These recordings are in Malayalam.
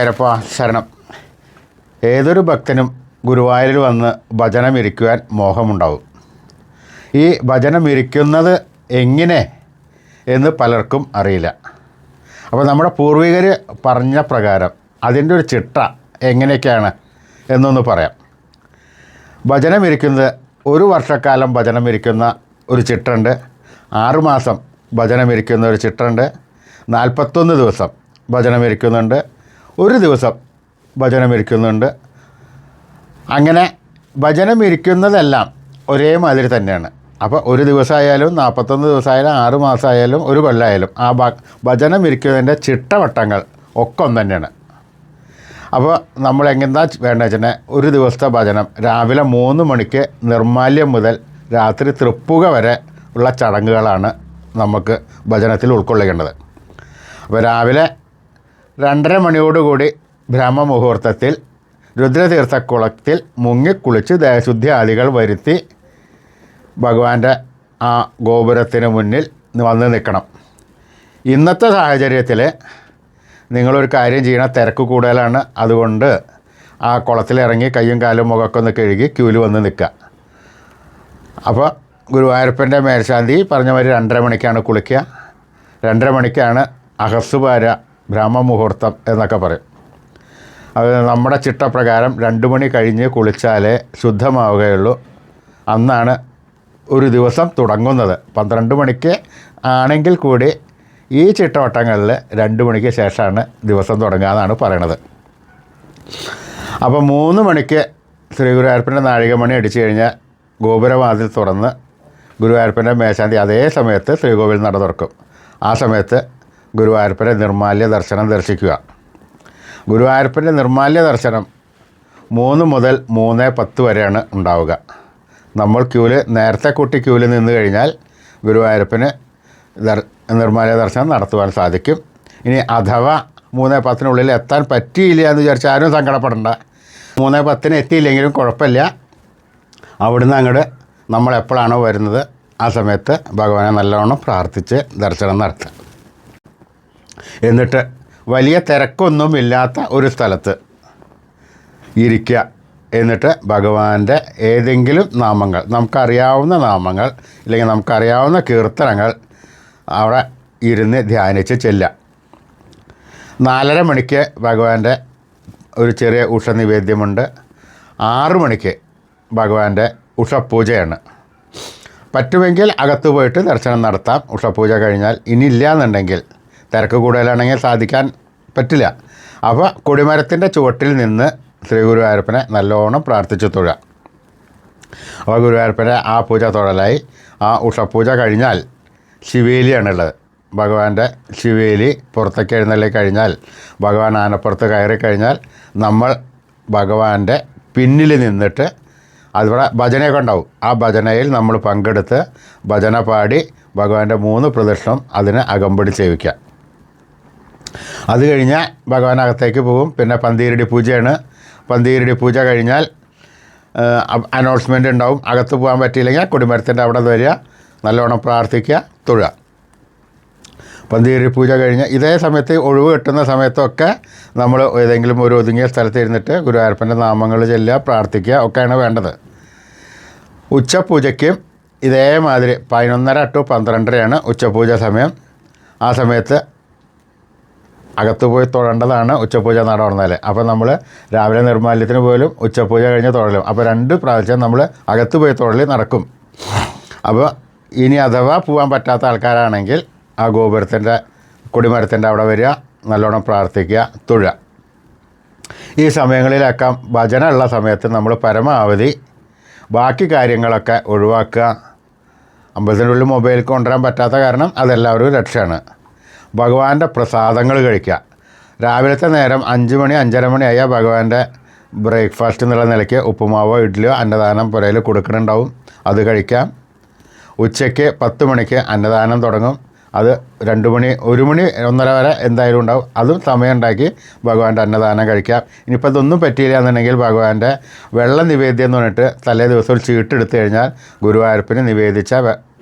ഗുരുവായൂരപ്പ ശരണം. ഏതൊരു ഭക്തനും ഗുരുവായൂരിൽ വന്ന് ഭജനം ഇരിക്കുവാൻ മോഹമുണ്ടാവും. ഈ ഭജനം ഇരിക്കുന്നത് എങ്ങനെ എന്ന് പലർക്കും അറിയില്ല. അപ്പോൾ നമ്മുടെ പൂർവികർ പറഞ്ഞ പ്രകാരം അതിൻ്റെ ഒരു ചിട്ട എങ്ങനെയൊക്കെയാണ് എന്നൊന്ന് പറയാം. ഭജനം ഇരിക്കുന്നത് ഒരു വർഷക്കാലം ഭജനം ഇരിക്കുന്ന ഒരു ചിട്ടുണ്ട്, 6 മാസം ഭജനം ഇരിക്കുന്ന ഒരു ചിട്ടുണ്ട്, 41 ദിവസം ഭജനം ഇരിക്കുന്നുണ്ട്, ഒരു ദിവസം ഭജനം ഇരിക്കുന്നുണ്ട്. അങ്ങനെ ഭജനം ഇരിക്കുന്നതെല്ലാം ഒരേമാതിരി തന്നെയാണ്. അപ്പോൾ ഒരു ദിവസമായാലും 41 ദിവസമായാലും 6 മാസമായാലും ഒരു കൊല്ലമായാലും ആ ഭജനം ഇരിക്കുന്നതിൻ്റെ ചിട്ടവട്ടങ്ങൾ ഒക്കെ ഒന്ന് തന്നെയാണ്. അപ്പോൾ നമ്മൾ എങ്ങനെന്താ വേണ്ടത് വെച്ചാൽ ഒരു ദിവസത്തെ ഭജനം രാവിലെ 3 മണിക്ക് നിർമ്മാല്യം മുതൽ രാത്രി തൃപ്പുക വരെ ഉള്ള ചടങ്ങുകളാണ് നമുക്ക് ഭജനത്തിൽ ഉൾക്കൊള്ളിക്കേണ്ടത്. അപ്പോൾ രാവിലെ 2:30 മണിയോടുകൂടി ബ്രഹ്മമുഹൂർത്തത്തിൽ രുദ്രതീർത്ഥക്കുളത്തിൽ മുങ്ങിക്കുളിച്ച് ദേഹശുദ്ധി ആദികൾ വരുത്തി ഭഗവാന്റെ ആ ഗോപുരത്തിന് മുന്നിൽ വന്ന് നിൽക്കണം. ഇന്നത്തെ സാഹചര്യത്തിൽ നിങ്ങളൊരു കാര്യം ചെയ്യണം, തിരക്ക് കൂടുതലാണ്. അതുകൊണ്ട് ആ കുളത്തിലിറങ്ങി കയ്യും കാലും മുഖമൊക്കെ ഒന്ന് കഴുകി ക്യൂവിൽ വന്ന് നിൽക്കുക. അപ്പോൾ ഗുരുവായൂരപ്പൻ്റെ മേൽശാന്തി പറഞ്ഞ മാതിരി 2:30 മണിക്കാണ് കുളിക്കുക, 2:30 മണിക്കാണ് അഹസ്സുപാര ബ്രഹ്മമുഹൂർത്തം എന്നൊക്കെ പറയും. അത് നമ്മുടെ ചിട്ടപ്രകാരം 2 മണി കഴിഞ്ഞ് കുളിച്ചാലേ ശുദ്ധമാവുകയുള്ളൂ. അന്നാണ് ഒരു ദിവസം തുടങ്ങുന്നത്. 12 മണിക്ക് ആണെങ്കിൽ കൂടി ഈ ചിട്ടവട്ടങ്ങളിൽ 2 മണിക്ക് ശേഷമാണ് ദിവസം തുടങ്ങുക എന്നാണ് പറയണത്. അപ്പോൾ 3 മണിക്ക് ശ്രീ ഗുരുവായൂരപ്പൻ്റെ നാഴികമണി അടിച്ചു കഴിഞ്ഞാൽ ഗോപുരവാതിൽ തുറന്ന് ഗുരുവായൂരപ്പൻ്റെ മേശാന്തി അതേ സമയത്ത് ശ്രീകോവിൽ നട തുറക്കും. ആ സമയത്ത് ഗുരുവായൂരപ്പൻ്റെ നിർമ്മാല്യ ദർശനം ദർശിക്കുക. ഗുരുവായൂരപ്പൻ്റെ നിർമ്മാല്യ ദർശനം 3 മുതൽ 3:10 വരെയാണ് ഉണ്ടാവുക. നമ്മൾ നേരത്തെ കൂട്ടി ക്യൂവിൽ നിന്ന് കഴിഞ്ഞാൽ ഗുരുവായൂരപ്പന് നിർമ്മാല്യ ദർശനം നടത്തുവാൻ സാധിക്കും. ഇനി അഥവാ 3:10 എത്താൻ പറ്റിയില്ല എന്ന് വിചാരിച്ച് ആരും സങ്കടപ്പെടേണ്ട. 3:10 എത്തിയില്ലെങ്കിലും കുഴപ്പമില്ല. അവിടുന്ന് അങ്ങോട്ട് നമ്മൾ എപ്പോഴാണോ വരുന്നത് ആ സമയത്ത് ഭഗവാനെ നല്ലവണ്ണം പ്രാർത്ഥിച്ച് ദർശനം നടത്തുക. എന്നിട്ട് വലിയ തിരക്കൊന്നുമില്ലാത്ത ഒരു സ്ഥലത്ത് ഇരിക്കുക. എന്നിട്ട് ഭഗവാന്റെ ഏതെങ്കിലും നാമങ്ങൾ, നമുക്കറിയാവുന്ന നാമങ്ങൾ ഇല്ലെങ്കിൽ നമുക്കറിയാവുന്ന കീർത്തനങ്ങൾ അവിടെ ഇരുന്ന് ധ്യാനിച്ച് ചെല്ലുക. 4:30 മണിക്ക് ഭഗവാന്റെ ഒരു ചെറിയ ഉഷനിവേദ്യമുണ്ട്. 6 മണിക്ക് ഭഗവാന്റെ ഉഷപൂജയാണ്. പറ്റുമെങ്കിൽ അകത്ത് പോയിട്ട് ദർശനം നടത്താം ഉഷപൂജ കഴിഞ്ഞാൽ. ഇനി ഇല്ല എന്നുണ്ടെങ്കിൽ തിരക്ക് കൂടുതലാണെങ്കിൽ സാധിക്കാൻ പറ്റില്ല. അപ്പോൾ കൊടിമരത്തിൻ്റെ ചുവട്ടിൽ നിന്ന് ശ്രീ ഗുരുവായൂരപ്പനെ നല്ലോണം പ്രാർത്ഥിച്ച് തൊഴുക. അപ്പോൾ ഗുരുവായൂരപ്പനെ ആ പൂജ തൊഴലായി. ആ ഉഷപൂജ കഴിഞ്ഞാൽ ശിവേലിയാണുള്ളത്. ഭഗവാന്റെ ശിവേലി പുറത്തേക്ക് എഴുന്നള്ളി കഴിഞ്ഞാൽ, ഭഗവാൻ ആനപ്പുറത്ത് കയറി കഴിഞ്ഞാൽ നമ്മൾ ഭഗവാന്റെ പിന്നിൽ നിന്നിട്ട് അതിവിടെ ഭജനയൊക്കെ ഉണ്ടാവും. ആ ഭജനയിൽ നമ്മൾ പങ്കെടുത്ത് ഭജന പാടി ഭഗവാന്റെ 3 പ്രദക്ഷിണം അതിന് അകമ്പടി സേവിക്കുക. അത് കഴിഞ്ഞാൽ ഭഗവാൻ അകത്തേക്ക് പോകും. പിന്നെ പന്തീരടി പൂജയാണ്. പന്തീരടി പൂജ കഴിഞ്ഞാൽ അനൗൺസ്മെൻ്റ് ഉണ്ടാവും. അകത്ത് പോകാൻ പറ്റിയില്ലെങ്കിൽ കൊടിമരത്തിൻ്റെ അവിടെ വരിക, നല്ലോണം പ്രാർത്ഥിക്കുക, തൊഴുക. പന്തീരടി പൂജ കഴിഞ്ഞ് ഇതേ സമയത്ത് ഒഴിവ് കിട്ടുന്ന സമയത്തൊക്കെ നമ്മൾ ഏതെങ്കിലും ഒരു ഒതുങ്ങിയ സ്ഥലത്ത് ഇരുന്നിട്ട് ഗുരുവായൂരപ്പൻ്റെ നാമങ്ങൾ ചൊല്ലുക, പ്രാർത്ഥിക്കുക ഒക്കെയാണ് വേണ്ടത്. ഉച്ചപൂജയ്ക്കും ഇതേമാതിരി 11:30 to 12:30 ഉച്ചപൂജ സമയം. ആ സമയത്ത് അകത്ത് പോയി തൊഴേണ്ടതാണ് ഉച്ചപൂജ നടന്നാൽ. അപ്പോൾ നമ്മൾ രാവിലെ നിർമ്മാല്യത്തിന് പോലും ഉച്ചപൂജ കഴിഞ്ഞ് തൊഴലും. അപ്പോൾ 2 പ്രാവശ്യം നമ്മൾ അകത്ത് പോയി തൊഴൽ നടക്കും. അപ്പോൾ ഇനി അഥവാ പോകാൻ പറ്റാത്ത ആൾക്കാരാണെങ്കിൽ ആ ഗോപുരത്തിൻ്റെ കൊടിമരത്തിൻ്റെ അവിടെ വരിക, നല്ലോണം പ്രാർത്ഥിക്കുക, തൊഴുക. ഈ സമയങ്ങളിലൊക്കെ ഭജന ഉള്ള സമയത്ത് നമ്മൾ പരമാവധി ബാക്കി കാര്യങ്ങളൊക്കെ ഒഴിവാക്കുക. അമ്പലത്തിനുള്ളിൽ മൊബൈൽ കൊണ്ടുവരാൻ പറ്റാത്ത കാരണം അതെല്ലാവരും രക്ഷയാണ്. ഭഗവാന്റെ പ്രസാദങ്ങൾ കഴിക്കുക. രാവിലത്തെ നേരം 5 മണി 5:30 മണിയായാൽ ഭഗവാന്റെ ബ്രേക്ക്ഫാസ്റ്റ് എന്നുള്ള നിലയ്ക്ക് ഉപ്പുമാവോ ഇഡ്ഡലിയോ അന്നദാനം പുരയിൽ കൊടുക്കുന്നുണ്ടാവും, അത് കഴിക്കാം. ഉച്ചയ്ക്ക് 10 മണിക്ക് അന്നദാനം തുടങ്ങും. അത് 2 മണി 1 മണി 1:30 വരെ എന്തായാലും ഉണ്ടാവും. അതും സമയം ഉണ്ടാക്കി ഭഗവാന്റെ അന്നദാനം കഴിക്കാം. ഇനിയിപ്പോൾ ഇതൊന്നും പറ്റിയില്ല എന്നുണ്ടെങ്കിൽ ഭഗവാന്റെ വെള്ള നിവേദ്യം എന്ന് പറഞ്ഞിട്ട് തലേ ദിവസം ഒരു ചീട്ടെടുത്ത് കഴിഞ്ഞാൽ ഗുരുവായൂരപ്പന് നിവേദിച്ച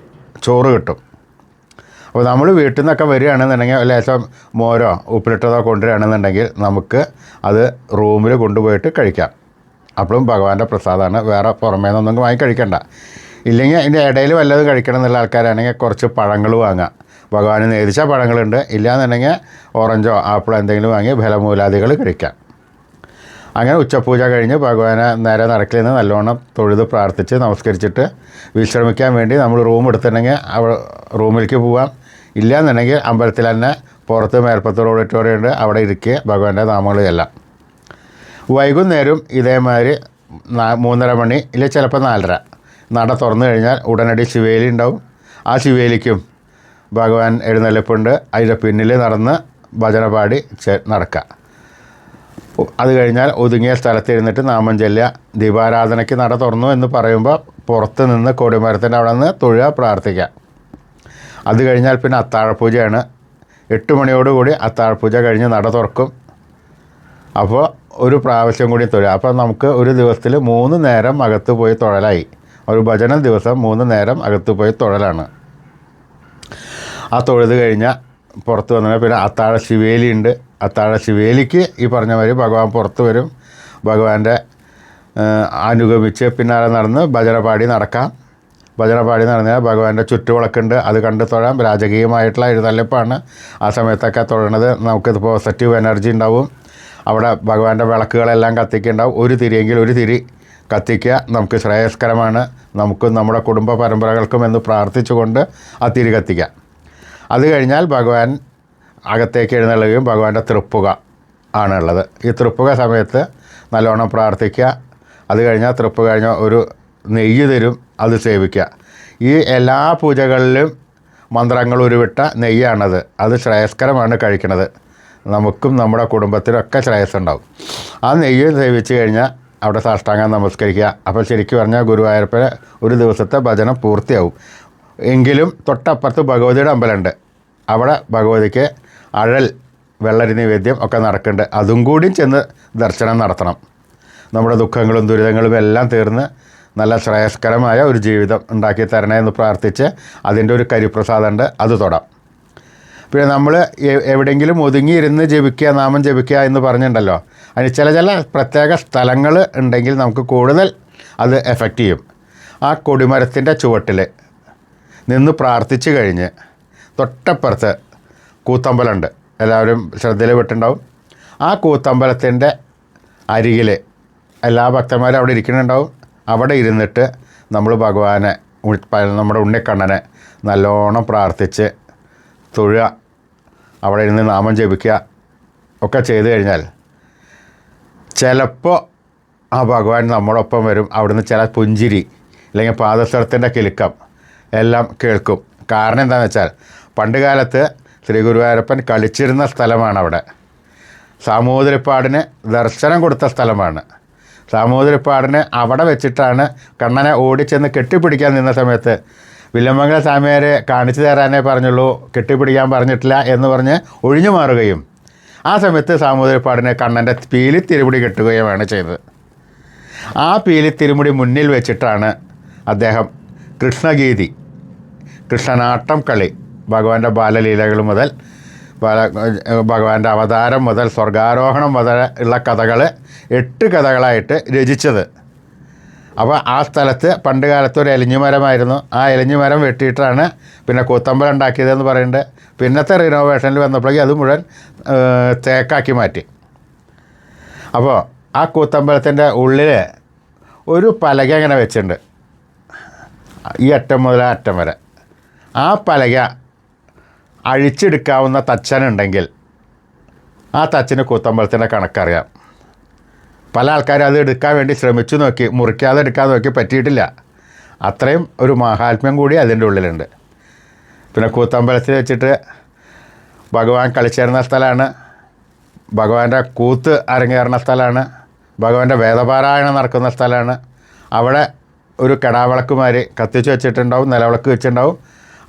ചോറ് കിട്ടും. അപ്പോൾ നമ്മൾ വീട്ടിൽ നിന്നൊക്കെ വരികയാണെന്നുണ്ടെങ്കിൽ ലേശം മോരോ ഉപ്പിലിട്ടതോ കൊണ്ടുവരികയാണെന്നുണ്ടെങ്കിൽ നമുക്ക് അത് റൂമിൽ കൊണ്ടുപോയിട്ട് കഴിക്കാം. അപ്പോഴും ഭഗവാന്റെ പ്രസാദമാണ്, വേറെ പുറമേ നിന്നൊന്നും വാങ്ങി കഴിക്കണ്ട. ഇല്ലെങ്കിൽ അതിൻ്റെ ഇടയിൽ വല്ലതും കഴിക്കണം എന്നുള്ള ആൾക്കാരാണെങ്കിൽ കുറച്ച് പഴങ്ങൾ വാങ്ങാം. ഭഗവാന് നേദിച്ച പഴങ്ങളുണ്ട്, ഇല്ലയെന്നുണ്ടെങ്കിൽ ഓറഞ്ചോ ആപ്പിളോ എന്തെങ്കിലും വാങ്ങി ഫലമൂലാദികൾ കഴിക്കാം. അങ്ങനെ ഉച്ചപൂജ കഴിഞ്ഞ് ഭഗവാനെ നേരെ നടക്കിൽ നിന്ന് നല്ലോണം തൊഴുത് പ്രാർത്ഥിച്ച് നമസ്കരിച്ചിട്ട് വിശ്രമിക്കാൻ വേണ്ടി നമ്മൾ റൂം എടുത്തിട്ടുണ്ടെങ്കിൽ റൂമിലേക്ക് പോവാം. ഇല്ലയെന്നുണ്ടെങ്കിൽ അമ്പലത്തിൽ തന്നെ പുറത്ത് മേൽപ്പത്തൂർ ഓഡിറ്റോറിയം ഉണ്ട്, അവിടെ ഇരിക്കുക ഭഗവാന്റെ നാമങ്ങൾ ചെല്ലാം. വൈകുന്നേരം ഇതേമാതിരി 3:30 മണി ഇല്ല ചിലപ്പോൾ 4:30 നട തുറന്നു കഴിഞ്ഞാൽ ഉടനടി ശിവേലി ഉണ്ടാവും. ആ ശിവേലിക്കും ഭഗവാൻ എഴുന്നള്ളിപ്പുണ്ട്, അതിൻ്റെ പിന്നിൽ നടന്ന് ഭജന പാടി നടക്കുക. അത് കഴിഞ്ഞാൽ ഒതുങ്ങിയ സ്ഥലത്ത് ഇരുന്നിട്ട് നാമം ചൊല്ലുക. ദീപാരാധനയ്ക്ക് നട തുറന്നു എന്ന് പറയുമ്പോൾ പുറത്ത് നിന്ന് കൊടിമരത്തിൻ്റെ അവിടെ നിന്ന് തൊഴുക, പ്രാർത്ഥിക്കുക. അത് കഴിഞ്ഞാൽ പിന്നെ അത്താഴപൂജയാണ്. 8 മണിയോടുകൂടി അത്താഴപൂജ കഴിഞ്ഞ് നട തുറക്കും. അപ്പോൾ ഒരു പ്രാവശ്യം കൂടി തൊഴുക. അപ്പോൾ നമുക്ക് ഒരു ദിവസത്തിൽ 3 നേരം അകത്ത് പോയി തൊഴലായി. ഒരു ഭജന ദിവസം 3 നേരം അകത്ത് പോയി തൊഴലാണ്. ആ തൊഴുത് കഴിഞ്ഞാൽ പുറത്ത് വന്നാൽ പിന്നെ അത്താഴ ശിവേലി ഉണ്ട്. അത്താഴ ശിവേലിക്ക് ഈ പറഞ്ഞ മാതിരി ഭഗവാൻ പുറത്ത് വരും. ഭഗവാന്റെ അനുഗമിച്ച് പിന്നാലെ നടന്ന് ഭജന പാടി നടക്കാം. ഭജന പാടി നടന്നാൽ ഭഗവാന്റെ ചുറ്റുവിളക്കുണ്ട്, അത് കണ്ട് തൊഴാം. രാജകീയമായിട്ടുള്ള എഴുന്നള്ളിപ്പാണ്. ആ സമയത്തൊക്കെ തൊഴണത് നമുക്ക് പോസിറ്റീവ് എനർജി ഉണ്ടാവും. അവിടെ ഭഗവാന്റെ വിളക്കുകളെല്ലാം കത്തിക്കുന്നുണ്ടാവും. ഒരു തിരിയെങ്കിൽ ഒരു തിരി കത്തിക്കുക നമുക്ക് ശ്രേയസ്കരമാണ്, നമുക്കും നമ്മുടെ കുടുംബ പരമ്പരകൾക്കും എന്ന് പ്രാർത്ഥിച്ചുകൊണ്ട് ആ തിരി കത്തിക്കുക. അത് കഴിഞ്ഞാൽ ഭഗവാൻ അകത്തേക്ക് എഴുന്നള്ളുകയും ഭഗവാന്റെ തൃപ്പുക ആണുള്ളത്. ഈ തൃപ്പുക സമയത്ത് നല്ലോണം പ്രാർത്ഥിക്കുക. അത് കഴിഞ്ഞാൽ തൃപ്പുക കഴിഞ്ഞാൽ ഒരു നെയ്യ് തരും, അത് സേവിക്കുക. ഈ എല്ലാ പൂജകളിലും മന്ത്രങ്ങൾ ഉരുവിട്ട നെയ്യാണത്. അത് ശ്രേയസ്കരമാണ് കഴിക്കുന്നത്. നമുക്കും നമ്മുടെ കുടുംബത്തിനൊക്കെ ശ്രേയസ്സുണ്ടാവും. ആ നെയ്യ് സേവിച്ച് കഴിഞ്ഞാൽ അവിടെ സാഷ്ടാംഗം നമസ്കരിക്കുക. അപ്പോൾ ശരിക്കും പറഞ്ഞാൽ ഗുരുവായൂരപ്പന് ഒരു ദിവസത്തെ ഭജനം പൂർത്തിയാവും. എങ്കിലും തൊട്ടപ്പുറത്ത് ഭഗവതിയുടെ അമ്പലമുണ്ട്. അവിടെ ഭഗവതിക്ക് അഴൽ വെള്ളരി നിവേദ്യം ഒക്കെ നടക്കുന്നുണ്ട്. അതും കൂടി ചെന്ന് ദർശനം നടത്തണം. നമ്മുടെ ദുഃഖങ്ങളും ദുരിതങ്ങളും എല്ലാം തീർന്ന് നല്ല ശ്രേയസ്കരമായ ഒരു ജീവിതം ഉണ്ടാക്കി തരണേ എന്ന് പ്രാർത്ഥിച്ച് അതിൻ്റെ ഒരു കരിപ്രസാദമുണ്ട്, അത് തൊടാം. പിന്നെ നമ്മൾ എവിടെയെങ്കിലും ഒതുങ്ങിയിരുന്ന് ജപിക്കുക, നാമം ജപിക്കുക എന്ന് പറഞ്ഞിട്ടുണ്ടല്ലോ, അതിന് ചില പ്രത്യേക സ്ഥലങ്ങൾ ഉണ്ടെങ്കിൽ നമുക്ക് കൂടുതൽ അത് എഫക്റ്റ് ചെയ്യും. ആ കൊടിമരത്തിൻ്റെ ചുവട്ടിൽ നിന്ന് പ്രാർത്ഥിച്ച് കഴിഞ്ഞ് തൊട്ടപ്പുറത്ത് കൂത്തമ്പലമുണ്ട്, എല്ലാവരും ശ്രദ്ധയിൽ വിട്ടുണ്ടാവും. ആ കൂത്തമ്പലത്തിൻ്റെ അരികിൽ എല്ലാ ഭക്തന്മാരും അവിടെ ഇരിക്കുന്നുണ്ടാവും. അവിടെ ഇരുന്നിട്ട് നമ്മൾ ഭഗവാനെ, നമ്മുടെ ഉണ്ണിക്കണ്ണനെ നല്ലോണം പ്രാർത്ഥിച്ച് തൊഴുക, അവിടെ ഇരുന്ന് നാമം ജപിക്കുക ഒക്കെ ചെയ്തു കഴിഞ്ഞാൽ ചിലപ്പോൾ ആ ഭഗവാൻ നമ്മോടൊപ്പം വരും. അവിടുന്ന് ചില പുഞ്ചിരി അല്ലെങ്കിൽ പാദസരത്തിൻ്റെ കിലുക്കം എല്ലാം കേൾക്കും. കാരണം എന്താണെന്ന് വെച്ചാൽ പണ്ട് കാലത്ത് ശ്രീ ഗുരുവായൂരപ്പൻ കളിച്ചിരുന്ന സ്ഥലമാണ് അവിടെ. സാമൂതിരിപ്പാടിന് ദർശനം കൊടുത്ത സ്ഥലമാണ്. സാമൂതിരിപ്പാടിന് അവിടെ വെച്ചിട്ടാണ് കണ്ണനെ ഓടിച്ചെന്ന് കെട്ടിപ്പിടിക്കാൻ നിന്ന സമയത്ത് വില്ലമംഗല സ്വാമിയാരെ കാണിച്ചു തരാനേ പറഞ്ഞുള്ളൂ, കെട്ടിപ്പിടിക്കാൻ പറഞ്ഞിട്ടില്ല എന്ന് പറഞ്ഞ് ഒഴിഞ്ഞു മാറുകയും ആ സമയത്ത് സാമൂതിരിപ്പാടിനെ കണ്ണൻ്റെ പീലി തിരുമുടി കെട്ടുകയുമാണ് ചെയ്തത്. ആ പീലി തിരുമുടി മുന്നിൽ വെച്ചിട്ടാണ് അദ്ദേഹം കൃഷ്ണഗീതി, കൃഷ്ണനാട്ടം കളി, ഭഗവാന്റെ ബാലലീലകൾ മുതൽ ഭഗവാന്റെ അവതാരം മുതൽ സ്വർഗാരോഹണം മുതൽ ഉള്ള കഥകൾ 8 കഥകളായിട്ട് രചിച്ചത്. അപ്പോൾ ആ സ്ഥലത്ത് പണ്ട് കാലത്ത് ഒരു എലിഞ്ഞുമരമായിരുന്നു. ആ എലിഞ്ഞുമരം വെട്ടിയിട്ടാണ് പിന്നെ കൂത്തമ്പലം ഉണ്ടാക്കിയതെന്ന് പറയുന്നുണ്ട്. പിന്നത്തെ റിനോവേഷനിൽ വന്നപ്പോഴേക്കും അത് മുഴുവൻ തേക്കാക്കി മാറ്റി. അപ്പോൾ ആ കൂത്തമ്പലത്തിൻ്റെ ഉള്ളിൽ ഒരു പലക ഇങ്ങനെ വെച്ചിട്ടുണ്ട്, ഈ അറ്റം മുതൽ ആ അറ്റം വരെ. ആ പലക അഴിച്ചെടുക്കാവുന്ന തച്ചനുണ്ടെങ്കിൽ ആ തച്ചന് കൂത്തമ്പലത്തിൻ്റെ കണക്കറിയാം. പല ആൾക്കാരും അത് എടുക്കാൻ വേണ്ടി ശ്രമിച്ചു നോക്കി, മുറിക്കാതെ എടുക്കാൻ നോക്കി, പറ്റിയിട്ടില്ല. അത്രയും ഒരു മഹാത്മ്യം കൂടി അതിൻ്റെ ഉള്ളിലുണ്ട്. പിന്നെ കൂത്തമ്പലത്തിൽ വെച്ചിട്ട് ഭഗവാൻ കളിച്ചേരുന്ന സ്ഥലമാണ്, ഭഗവാന്റെ കൂത്ത് അരങ്ങേറുന്ന സ്ഥലമാണ്, ഭഗവാന്റെ വേദപാരായണം നടക്കുന്ന സ്ഥലമാണ്. അവിടെ ഒരു കെടാവിളക്കുമാർ കത്തിച്ച് വെച്ചിട്ടുണ്ടാവും, നിലവിളക്ക് വെച്ചിട്ടുണ്ടാവും.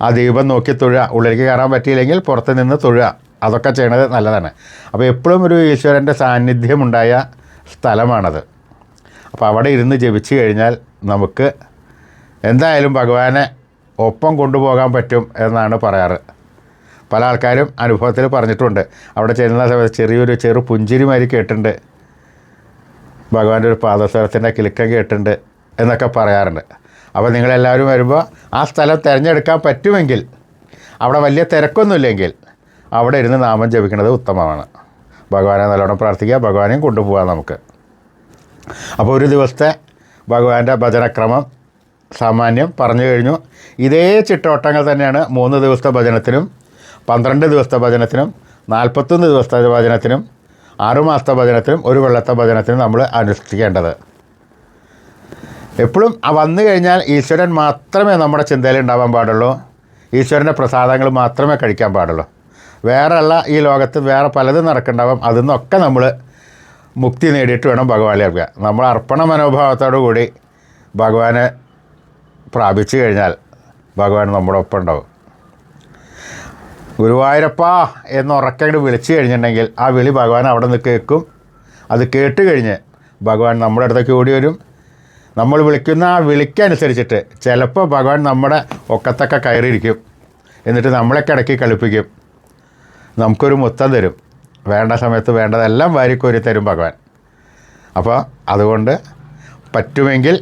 ആ ദീപം നോക്കി തൊഴുക. ഉള്ളിലേക്ക് കയറാൻ പറ്റിയില്ലെങ്കിൽ പുറത്ത് നിന്ന് തൊഴുക. അതൊക്കെ ചെയ്യണത് നല്ലതാണ്. അപ്പോൾ എപ്പോഴും ഒരു ഈശ്വരൻ്റെ സാന്നിധ്യമുണ്ടായ സ്ഥലമാണത്. അപ്പോൾ അവിടെ ഇരുന്ന് ജപിച്ച് കഴിഞ്ഞാൽ നമുക്ക് എന്തായാലും ഭഗവാനെ ഒപ്പം കൊണ്ടുപോകാൻ പറ്റും എന്നാണ് പറയാറ്. പല ആൾക്കാരും അനുഭവത്തിൽ പറഞ്ഞിട്ടുണ്ട്. അവിടെ ചെല്ലുന്ന സമയത്ത് ചെറു പുഞ്ചിരിമാതിരി കേട്ടിട്ടുണ്ട്, ഭഗവാന്റെ ഒരു പാദസരത്തിൻ്റെ കിലുക്കം കേട്ടിട്ടുണ്ട് എന്നൊക്കെ പറയാറുണ്ട്. അപ്പോൾ നിങ്ങളെല്ലാവരും വരുമ്പോൾ ആ സ്ഥലം തിരഞ്ഞെടുക്കാൻ പറ്റുമെങ്കിൽ, അവിടെ വലിയ തിരക്കൊന്നുമില്ലെങ്കിൽ അവിടെ ഇരുന്ന് നാമം ജപിക്കുന്നത് ഉത്തമമാണ്. ഭഗവാനെ നല്ലോണം പ്രാർത്ഥിക്കുക, ഭഗവാനെയും കൊണ്ടുപോകാം നമുക്ക്. അപ്പോൾ ഒരു ദിവസത്തെ ഭഗവാന്റെ ഭജനക്രമം സാമാന്യം പറഞ്ഞു കഴിഞ്ഞു. ഇതേ ചിട്ടോട്ടങ്ങൾ തന്നെയാണ് 3 ദിവസത്തെ ഭജനത്തിനും 12 ദിവസത്തെ ഭജനത്തിനും 41 ദിവസത്തെ ഭജനത്തിനും 6 മാസത്തെ ഭജനത്തിനും 1 കൊല്ലത്തെ ഭജനത്തിനും നമ്മൾ അനുഷ്ഠിക്കേണ്ടത്. എപ്പോഴും വന്നു കഴിഞ്ഞാൽ ഈശ്വരൻ മാത്രമേ നമ്മുടെ ചിന്തയിൽ ഉണ്ടാവാൻ പാടുള്ളൂ. ഈശ്വരൻ്റെ പ്രസാദങ്ങൾ മാത്രമേ കഴിക്കാൻ പാടുള്ളൂ. വേറെയുള്ള ഈ ലോകത്ത് വേറെ പലതും നടക്കുന്നുണ്ടാവും. അതിൽ നിന്നൊക്കെ നമ്മൾ മുക്തി നേടിയിട്ട് വേണം ഭഗവാനെ അർപ്പിക്കുക. നമ്മൾ അർപ്പണ മനോഭാവത്തോടു കൂടി ഭഗവാനെ പ്രാപിച്ചു കഴിഞ്ഞാൽ ഭഗവാൻ നമ്മുടെ ഒപ്പം ഉണ്ടാവും. ഗുരുവായൂരപ്പ എന്ന് ഉറക്കങ്ങോട്ട് വിളിച്ചു കഴിഞ്ഞിട്ടുണ്ടെങ്കിൽ ആ വിളി ഭഗവാൻ അവിടെ നിന്ന് കേൾക്കും. അത് കേട്ട് കഴിഞ്ഞ് ഭഗവാൻ നമ്മുടെ അടുത്തേക്ക് ഓടി വരും. നമ്മൾ വിളിക്കുന്ന ആ വിളിക്കനുസരിച്ചിട്ട് ചിലപ്പോൾ ഭഗവാൻ നമ്മുടെ ഒക്കത്തൊക്കെ കയറിയിരിക്കും. എന്നിട്ട് നമ്മളെ കിടക്കി കളിപ്പിക്കും. നമുക്കൊരു മുത്തം തരും. വേണ്ട സമയത്ത് വേണ്ടതെല്ലാം വാരിക്കോരി തരും ഭഗവാൻ. അപ്പോൾ അതുകൊണ്ട് പറ്റുമെങ്കിൽ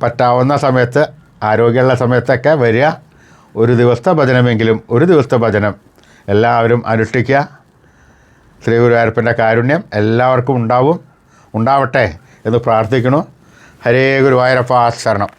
പറ്റാവുന്ന സമയത്ത്, ആരോഗ്യമുള്ള സമയത്തൊക്കെ വരിക. ഒരു ദിവസത്തെ ഭജനമെങ്കിലും, ഒരു ദിവസത്തെ ഭജനം എല്ലാവരും അനുഷ്ഠിക്കുക. ശ്രീ ഗുരുവായൂരപ്പൻ്റെ കാരുണ്യം എല്ലാവർക്കും ഉണ്ടാവട്ടെ എന്ന് പ്രാർത്ഥിക്കുന്നു. ഹരേ ഗുരുവായൂരപ്പ ശരണം.